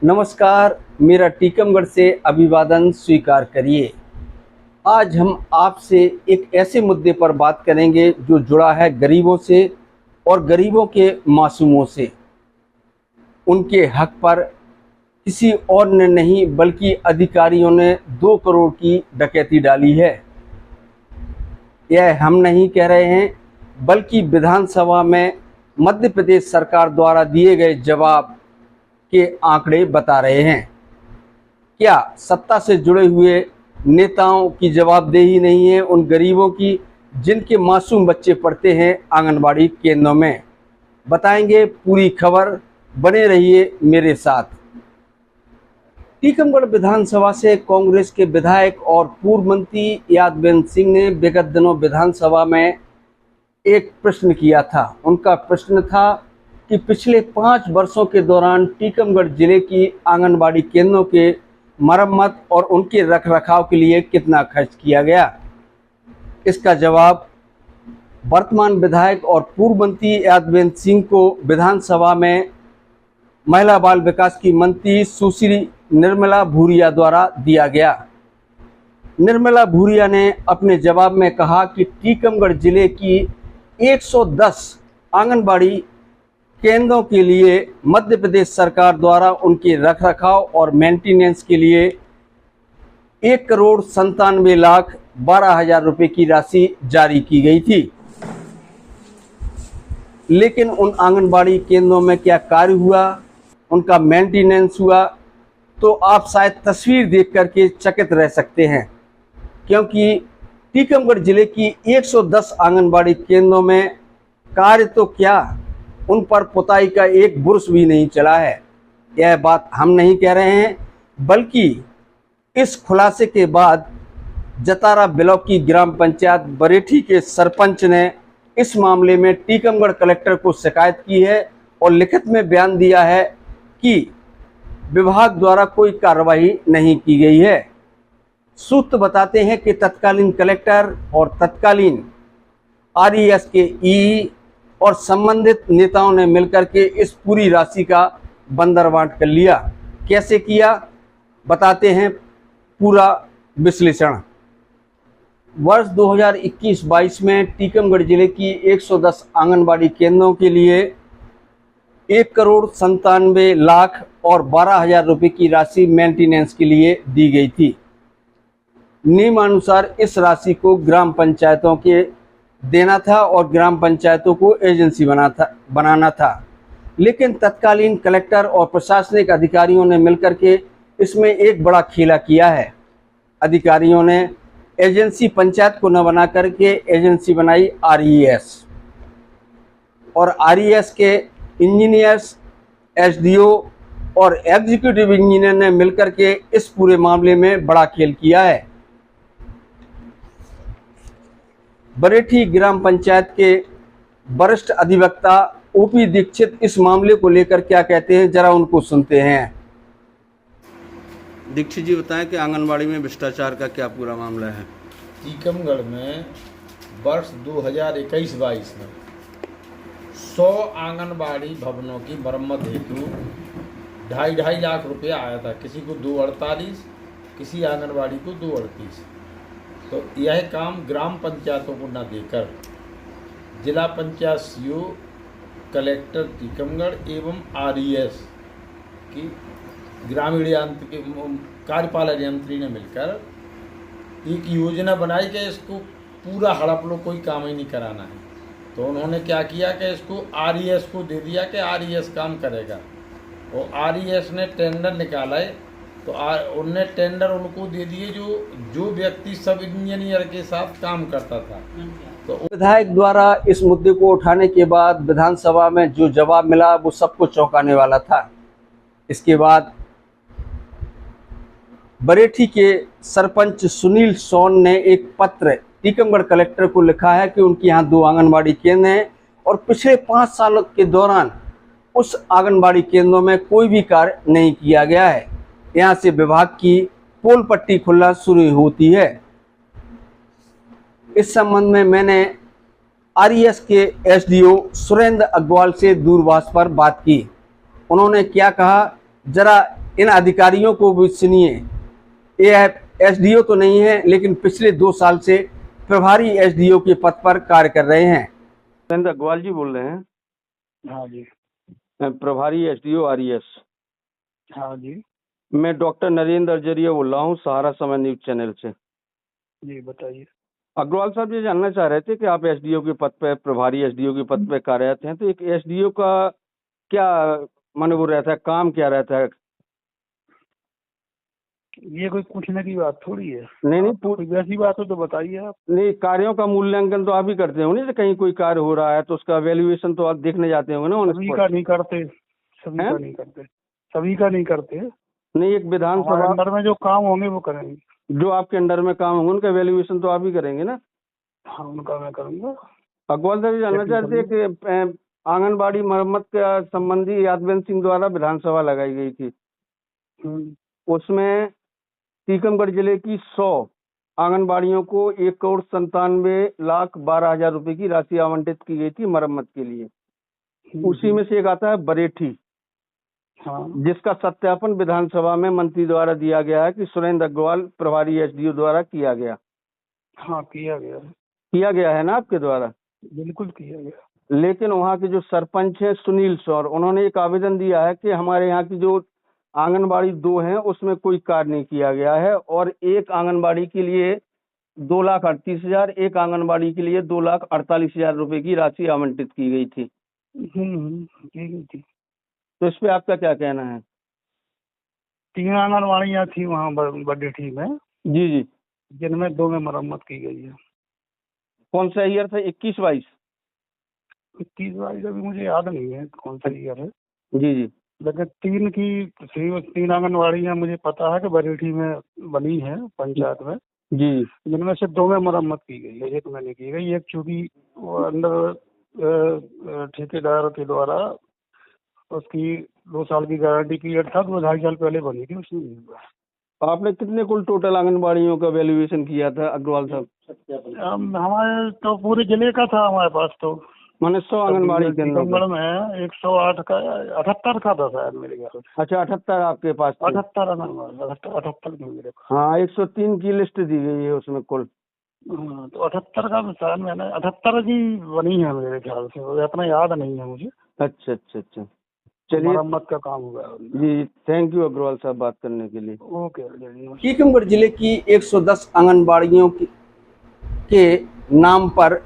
नमस्कार, मेरा टीकमगढ़ से अभिवादन स्वीकार करिए। आज हम आपसे एक ऐसे मुद्दे पर बात करेंगे जो जुड़ा है गरीबों से और गरीबों के मासूमों से। उनके हक पर किसी और ने नहीं बल्कि अधिकारियों ने 2 करोड़ की डकैती डाली है। यह हम नहीं कह रहे हैं, बल्कि विधानसभा में मध्य प्रदेश सरकार द्वारा दिए गए जवाब के आंकड़े बता रहे हैं। क्या सत्ता से जुड़े हुए नेताओं की जवाबदेही नहीं है उन गरीबों की जिनके मासूम बच्चे पढ़ते हैं आंगनबाड़ी केंद्रों में? बताएंगे पूरी खबर, बने रहिए मेरे साथ। टीकमगढ़ विधानसभा से कांग्रेस के विधायक और पूर्व मंत्री यादवेंद्र सिंह ने विगत दिनों विधानसभा में एक प्रश्न किया था। उनका प्रश्न था कि पिछले 5 वर्षों के दौरान टीकमगढ़ जिले की आंगनबाड़ी केंद्रों के मरम्मत और उनके रखरखाव के लिए कितना खर्च किया गया। इसका जवाब वर्तमान विधायक और पूर्व मंत्री यादवेंद्र सिंह को विधानसभा में महिला बाल विकास की मंत्री सुश्री निर्मला भूरिया द्वारा दिया गया। निर्मला भूरिया ने अपने जवाब में कहा कि टीकमगढ़ जिले की 110 आंगनबाड़ी केंद्रों के लिए मध्य प्रदेश सरकार द्वारा उनके रखरखाव और मेंटेनेंस के लिए 1,97,12,000 रुपये की राशि जारी की गई थी। लेकिन उन आंगनबाड़ी केंद्रों में क्या कार्य हुआ, उनका मेंटेनेंस हुआ, तो आप शायद तस्वीर देख करके चकित रह सकते हैं। क्योंकि टीकमगढ़ जिले की 110 आंगनबाड़ी केंद्रों में कार्य तो क्या, उन पर पुताई का एक बुर्श भी नहीं चला है। यह बात हम नहीं कह रहे हैं, बल्कि इस खुलासे के बाद जतारा ब्लॉक की ग्राम पंचायत बरेठी के सरपंच ने इस मामले में टीकमगढ़ कलेक्टर को शिकायत की है और लिखित में बयान दिया है कि विभाग द्वारा कोई कार्रवाई नहीं की गई है। सूत्र बताते हैं कि तत्कालीन कलेक्टर और तत्कालीन आरईएस के ई और संबंधित नेताओं ने मिलकर के इस पूरी राशि का बंदरबांट कर लिया। कैसे किया, बताते हैं पूरा विश्लेषण। वर्ष 2021-22 में टीकमगढ़ जिले की 110 आंगनबाड़ी केंद्रों के लिए 1,97,00,000 रुपये की राशि मेंटेनेंस के लिए दी गई थी। नियमानुसार इस राशि को ग्राम पंचायतों के देना था और ग्राम पंचायतों को एजेंसी बनाना था। लेकिन तत्कालीन कलेक्टर और प्रशासनिक अधिकारियों ने मिलकर के इसमें एक बड़ा खेला किया है। अधिकारियों ने एजेंसी पंचायत को न बना करके एजेंसी बनाई आरईएस, और आरईएस के इंजीनियर्स, एसडीओ और एग्जीक्यूटिव इंजीनियर ने मिलकर के इस पूरे मामले में बड़ा खेल किया है। बरेठी ग्राम पंचायत के वरिष्ठ अधिवक्ता ओपी दीक्षित इस मामले को लेकर क्या कहते हैं, जरा उनको सुनते हैं। दीक्षित जी बताएं कि आंगनबाड़ी में भ्रष्टाचार का क्या पूरा मामला है। टीकमगढ़ में वर्ष 2021-22 में 100 आंगनबाड़ी भवनों की मरम्मत हेतु 2.5 लाख रुपया आया था। किसी को 248, किसी आंगनबाड़ी को 238। तो यह काम ग्राम पंचायतों को न देकर जिला पंचायत सीओ, कलेक्टर टीकमगढ़ एवं आरईएस की ग्रामीण यांत्रिकी कार्यपालक यंत्री ने मिलकर एक योजना बनाई कि इसको पूरा हड़प लो, कोई काम ही नहीं कराना है। तो उन्होंने क्या किया कि इसको आरईएस को दे दिया कि आरईएस काम करेगा, और आरईएस ने टेंडर निकाला है। तो उनने टेंडर उनको दे दिए जो व्यक्ति सब इंजीनियर के साथ काम करता था। तो विधायक द्वारा इस मुद्दे को उठाने के बाद विधानसभा में जो जवाब मिला वो सबको चौंकाने वाला था। इसके बाद बरेठी के सरपंच सुनील सोन ने एक पत्र टीकमगढ़ कलेक्टर को लिखा है कि उनके यहाँ 2 आंगनबाड़ी केंद्र हैं और पिछले 5 सालों के दौरान उस आंगनबाड़ी केंद्रों में कोई भी कार्य नहीं किया गया है। यहाँ से विभाग की पोल पट्टी खुलना शुरू होती है। इस संबंध में मैंने आरईएस के एसडीओ सुरेंद्र अग्रवाल से दूरभाष पर बात की। उन्होंने क्या कहा, जरा इन अधिकारियों को भी सुनिए। ये एसडीओ तो नहीं है, लेकिन पिछले 2 साल से प्रभारी एसडीओ के पद पर कार्य कर रहे हैं। सुरेंद्र अग्रवाल जी बोल रहे हैं, हाँ जी। प्रभारी एसडीओ आरईएस। हाँ जी। मैं डॉक्टर नरेंद्र अजरिया बोल रहा हूँ, सहारा समय न्यूज चैनल से। जी बताइए। अग्रवाल साहब ये जानना चाह रहे थे कि आप एसडीओ के पद पे, प्रभारी एसडीओ के पद पे कार्यरत हैं, तो एक एसडीओ का क्या माने वो रहता है, काम क्या रहता है? ये कोई पूछने की बात थोड़ी है। नहीं कोई वैसी बात हो तो बताइए आप। नहीं, कार्यों का मूल्यांकन तो आप ही करते होंगे, जैसे कहीं कोई कार्य हो रहा है तो उसका वैल्यूएशन तो आप देखने जाते होंगे ना। सभी का नहीं करते, सभी का नहीं करते, सभी का नहीं करते। नहीं, एक विधानसभा अंदर में जो काम होंगे वो करेंगे। जो आपके अंडर में काम होंगे उनका वैल्यूएशन तो आप ही करेंगे ना। हाँ, उनका मैं करूँगा। अग्रवाल साहब जानना चाहते हैं कि आंगनबाड़ी मरम्मत का संबंधी यादवेंद्र सिंह द्वारा विधानसभा लगाई गई थी, उसमें टीकमगढ़ जिले की 100 आंगनबाड़ियों को 1,97,12,00,000 रुपए की राशि आवंटित की गई थी मरम्मत के लिए। उसी में से एक आता है बरेठी, हाँ। जिसका सत्यापन विधानसभा में मंत्री द्वारा दिया गया है कि सुरेंद्र अग्रवाल प्रभारी एसडीओ द्वारा किया गया। हाँ, किया गया है ना आपके द्वारा? बिल्कुल किया गया। लेकिन वहाँ के जो सरपंच हैं सुनील सौर, उन्होंने एक आवेदन दिया है कि हमारे यहाँ की जो आंगनबाड़ी 2 हैं उसमें कोई कार्य नहीं किया गया है, और एक आंगनबाड़ी के लिए 2,38,000, एक आंगनबाड़ी के लिए 2,48,000 रुपए की राशि आवंटित की गई थी। की गई थी। तो इस पे आपका क्या कहना है? 3 आंगनबाड़ियाँ थी वहाँ बडेठी में, जी जी। जिनमें 2 में मरम्मत की गई है। कौन सा ईयर था, 21-22? 21-22 अभी मुझे याद नहीं है कौन सा ईयर है, जी जी। लेकिन 3 आंगनबाड़ियाँ मुझे पता है कि बरेठी में बनी है पंचायत में, जी, जिनमें से 2 में मरम्मत की गई है, 1 में नहीं की गई। एक चूंकि वो अंडर ठेकेदार के द्वारा उसकी 2 साल की गारंटी पीरियड था, तो 2.5 साल पहले बनी थी, उसमें नहीं हुआ। आपने कितने कुल टोटल आंगनबाड़ियों का वैल्यूएशन किया था अग्रवाल साहब? हमारे तो पूरे जिले का था हमारे पास, तो मैंने 100 आंगनबाड़ी केंद्रों का। टीकमगढ़ में 108 का 78 का था शायद मेरे ख्याल से। अच्छा, 78 आपके पास थे? 78 मेरे पास। हाँ, 103 की लिस्ट दी गई है उसमें कुल। हाँ, तो 78 का शायद मैंने 78 की बनी है मेरे ख्याल से, वो इतना याद नहीं है मुझे। अच्छा अच्छा अच्छा, चलिए, मरम्मत का काम हुआ है। जी, थैंक यू अग्रवाल साहब बात करने के लिए। ओके। टीकमगढ़ जिले की 110 आंगनबाड़ियों के नाम पर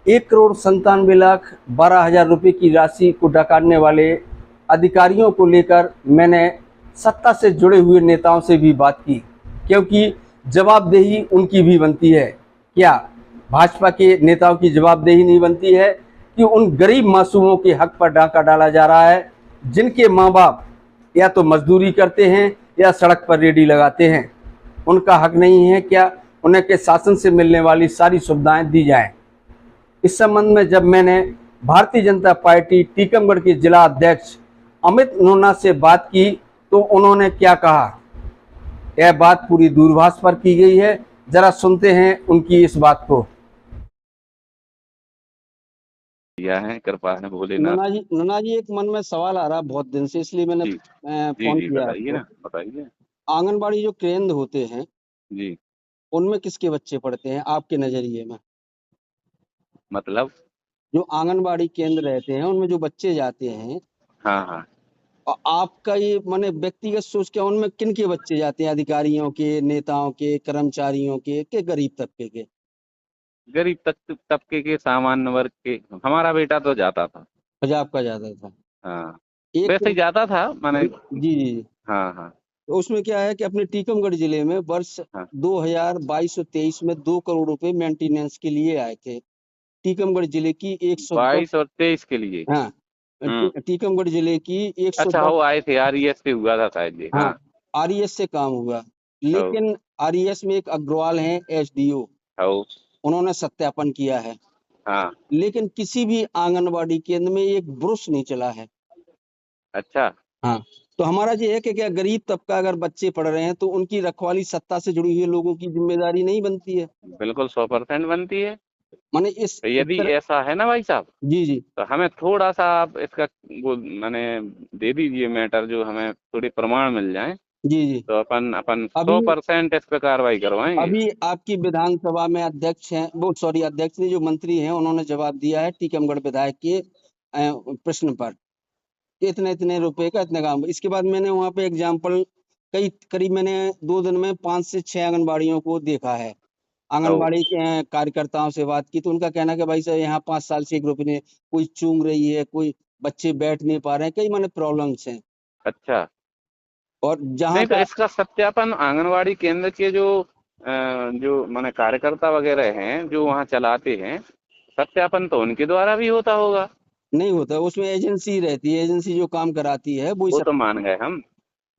1,97,12,00,000 रुपए की राशि को डकारने वाले अधिकारियों को लेकर मैंने सत्ता से जुड़े हुए नेताओं से भी बात की, क्योंकि जवाबदेही उनकी भी बनती है। क्या भाजपा के नेताओं की जवाबदेही नहीं बनती है कि उन गरीब मासूमों के हक पर डाका डाला जा रहा है, जिनके माँ बाप या तो मजदूरी करते हैं या सड़क पर रेडी लगाते हैं? उनका हक नहीं है क्या उन्हें के शासन से मिलने वाली सारी सुविधाएं दी जाएं? इस संबंध में जब मैंने भारतीय जनता पार्टी टीकमगढ़ के जिला अध्यक्ष अमित नोना से बात की, तो उन्होंने क्या कहा, यह बात पूरी दूरभाष पर की गई है। जरा सुनते हैं उनकी इस बात को। है कृपा है भोलेनाथ। नोना जी, एक मन में सवाल आ रहा बहुत दिन से, इसलिए मैंने फोन किया। बताइए ना, बताइए। आंगनबाड़ी जो केंद्र होते हैं जी, उनमें किसके बच्चे पढ़ते हैं आपके नजरिए में? मतलब जो आंगनबाड़ी केंद्र रहते हैं उनमें जो बच्चे जाते हैं, हाँ हाँ, और आपका ये माने व्यक्तिगत सोच क्या, उनमें किन के बच्चे जाते हैं? अधिकारियों के, नेताओं के, कर्मचारियों के गरीब तबके के? गरीब तबके के, सामान्य वर्ग के। हमारा बेटा तो जाता था। अच्छा, आपका ज्यादा था? हाँ, एक वैसे ही जाता था मैंने। जी जी। हाँ हाँ तो उसमें क्या है कि अपने टीकमगढ़ जिले में वर्ष हाँ 2022 और 23 में 2 करोड़ रुपए मेंटेनेंस के लिए आए थे। टीकमगढ़ जिले की 110 22 और 23 के लिए। हाँ, टीकमगढ़ जिले की 110। अच्छा, वो आए थे, आरईएस से हुआ था शायद ये। हाँ, आरईएस से काम हुआ, लेकिन आरईएस में एक अग्रवाल हैं एसडीओ, उन्होंने सत्यापन किया है। हाँ, लेकिन किसी भी आंगनबाड़ी केंद्र में एक ब्रुश नहीं चला है। अच्छा। हाँ, तो हमारा ये है कि क्या गरीब तबका अगर बच्चे पढ़ रहे हैं तो उनकी रखवाली सत्ता से जुड़ी हुई लोगों की जिम्मेदारी नहीं बनती है? बिल्कुल 100% बनती है। माने इस तो यदि तरह। ऐसा है ना भाई साहब, जी जी तो हमें थोड़ा सा आप इसका वो मैंने दे दीजिए मैटर, जो हमें थोड़े प्रमाण मिल जाए, जी जी। तो अपन अपन अभी 100% इस पे कार्रवाई करवाएंगे। अभी आपकी विधानसभा में अध्यक्ष हैं, वो सॉरी अध्यक्ष नहीं, जो मंत्री हैं, उन्होंने जवाब दिया है टीकमगढ़ विधायक के प्रश्न पर कि इतने इतने रुपए का इतने काम। इसके बाद मैंने वहाँ पे एग्जाम्पल कई करीब मैंने 2 दिन में 5 से 6 आंगनबाड़ियों को देखा है। आंगनबाड़ी के कार्यकर्ताओं से बात की तो उनका कहना है कि भाई साहब यहाँ 5 साल से एक ग्रुप ने, कोई चूम रही है, कोई बच्चे बैठ नहीं पा रहे हैं, कई माने प्रॉब्लम्स हैं। अच्छा, और जहाँ नहीं तो का इसका सत्यापन आंगनवाड़ी केंद्र के जो माने कार्यकर्ता वगैरह हैं जो वहाँ चलाते हैं, सत्यापन तो उनके द्वारा भी होता होगा। नहीं होता, उसमें एजेंसी रहती है, एजेंसी जो काम कराती है वो वो सब। तो मान गए हम,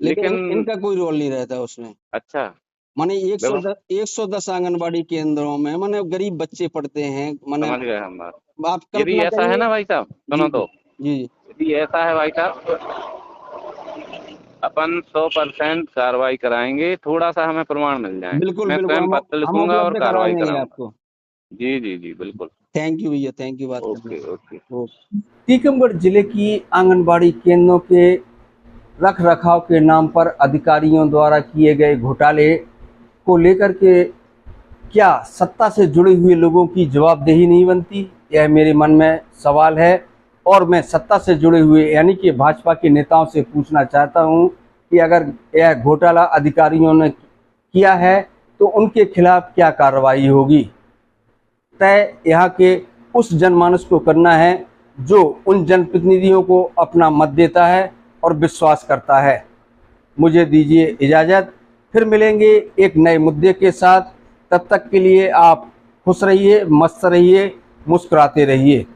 लेकिन लेकिन इनका कोई रोल नहीं रहता उसमें। अच्छा माने व्यवस्था 110 आंगनबाड़ी केंद्रों में माने गरीब बच्चे पढ़ते हैं। माने समझ गए हम बात। आप यदि कल्पना ऐसा है करिए। ना भाई साहब, जी सुनो जी तो, जी जी यदि ऐसा है भाई साहब, अपन 100% कार्रवाई कराएंगे, थोड़ा सा हमें प्रमाण मिल जाए, बिल्कुल मैं बिल्कुल, स्वयं पत्र हम लिखूंगा और उपलब्ध करा कार्रवाई देंगे कराऊंगा। आपको। जी जी जी बिल्कुल। थैंक यू भैया, थैंक यू बात करने ओके के ओके। लिए। टीकमगढ़ जिले की आंगनबाड़ी केंद्रों के रख रखाव के नाम पर अधिकारियों द्वारा किए गए घोटाले को लेकर के क्या सत्ता से जुड़े हुए लोगों की जवाबदेही नहीं बनती? यह मेरे मन में सवाल है और मैं सत्ता से जुड़े हुए यानी कि भाजपा के नेताओं से पूछना चाहता हूं कि अगर यह घोटाला अधिकारियों ने किया है तो उनके खिलाफ क्या कार्रवाई होगी? तय यहाँ के उस जनमानस को करना है जो उन जनप्रतिनिधियों को अपना मत देता है और विश्वास करता है। मुझे दीजिए इजाज़त, फिर मिलेंगे एक नए मुद्दे के साथ। तब तक के लिए आप खुश रहिए, मस्त रहिए, मुस्कुराते रहिए।